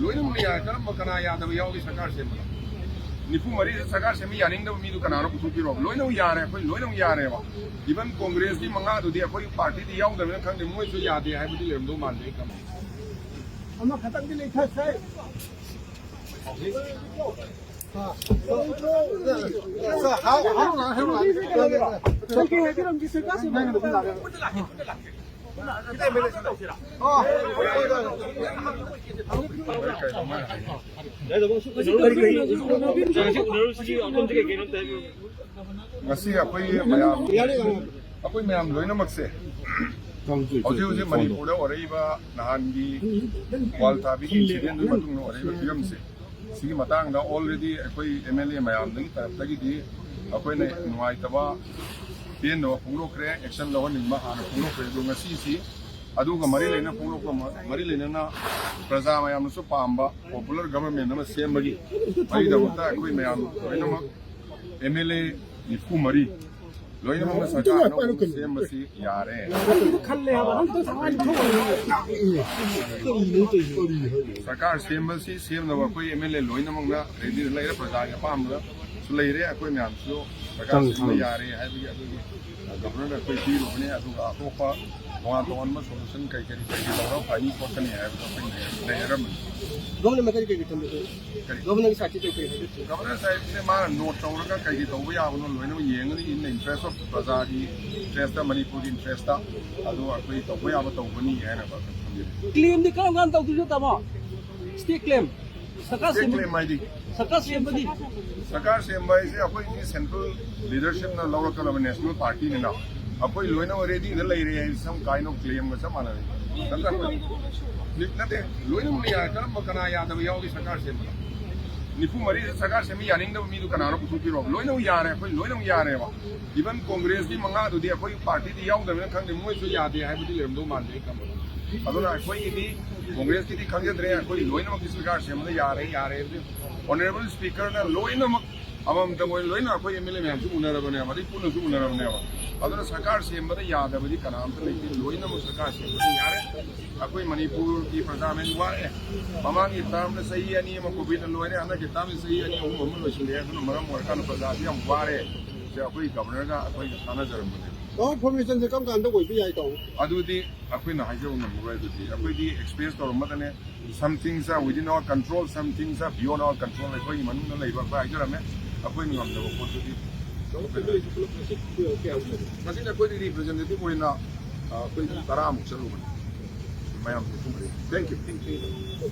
लोइनमक यारे करम कना यादव यावगी सरकार सेम निफु मरी सरकार सेम यानिंगदब मीदु कनानो पुथुकिरो लोइनमक यारे अखोय लोइनमक यारे बा इवन कांग्रेस की मंगा दुदी अखोय पार्टी दी यावदबना खंगदे मोयसु यादे हायबदि लेरमदो मानदे कम अमा खतम की लेखा से अखोय मयाम लोइनमक से हौजे मणिपुर नहान की वाल ताबी इंसिडेंट फिल्म से ऑलरेडी अखोई MLA मैम तरफ नुआईतब पेनब फोंदोक्रे एक्शन लौहनिंग हाँ फोंदोक्रे मरी लेना फोंदोक मरी लेना प्रजा मैम पाब पॉपुलर गवर्नमेंट सेमगी अखोई मैम लोइनमक MLA निफु मरी लोइनमक सरकार सेमसी यारे सरकार सेमसी सेमनब अखोई MLA लोइनमक रेडी लेरे प्रजा के पामद सुलेरे अखोई मैम सरकार सेम यारे गवर्नर अखोई पीरुबने अतोपा तोान तोानब सोल्यूशन कई लौर फानी खोटनी है गवर्नर साहब से मा नोट तौर कई तब याबनो लोइनम येंगनी इन इंटरेस्ट ऑफ प्रजा की इंटरेस्ट मणिपुर इंटरेस्ट अखोई तब याब तौबनी है क्लेम दी कम गान तौदुजो तमा स्टेट क्लेम सरकार सेम से अखोई सेंट्रल लीडरशिप ना लौरकलब नेशनल पार्टी ने अखोई लोइनम रेडी लेरे सम काइंड ऑफ क्लेम का सब मानने नते लोइनम यारे करम कना यादव यावगी सरकार सेम निफु मरी सरकार सेम यानिंगदब मीदु कनानो पुथुकिरो लोइनम यारे अखोय लोइनम यारे बा इवन कांग्रेस की मंगा दुदी अखोय पार्टी दी यावदबना खंगदे मोयसु यादे हायबदि लेरमदो मानदे कम अदुना अखोयगी कांग्रेस की खंगद्रे अखोय लोइनमक सरकार सेमदा यारे ऑनरेबल स्पीकर ना लोइनमक लोइना अखोय MLA मैम उनरबने पुनसु उनरबने सरकार सेमद यादबदी कनामत लेते लोइनमक सरकार सेमद यारे अखोय मणिपुर की प्रजा में वारे ममांगी टर्म सही अनी कोविड लोरे हन की टर्म सही अनी अहम लोइसले मरम वर्कन प्रजा हम वारे से अखोय गवर्नर का अखोय तानाजरबने फॉर्मेशन से कम कांदो कोई भी आई तो अदुदी अखोय ना हाइजो नमरै दुदी अखोय दी एक्सपीरियंस तौरमदने some things are within our control some things are beyond our control अखोय मनुंग लेबा खा हाइजरमे अखोय ngam पोतुदी मसीन अखोय रिप्रेजेंटेटिव होइना अखोय 10 मुक चलुबन मैम थैंक यू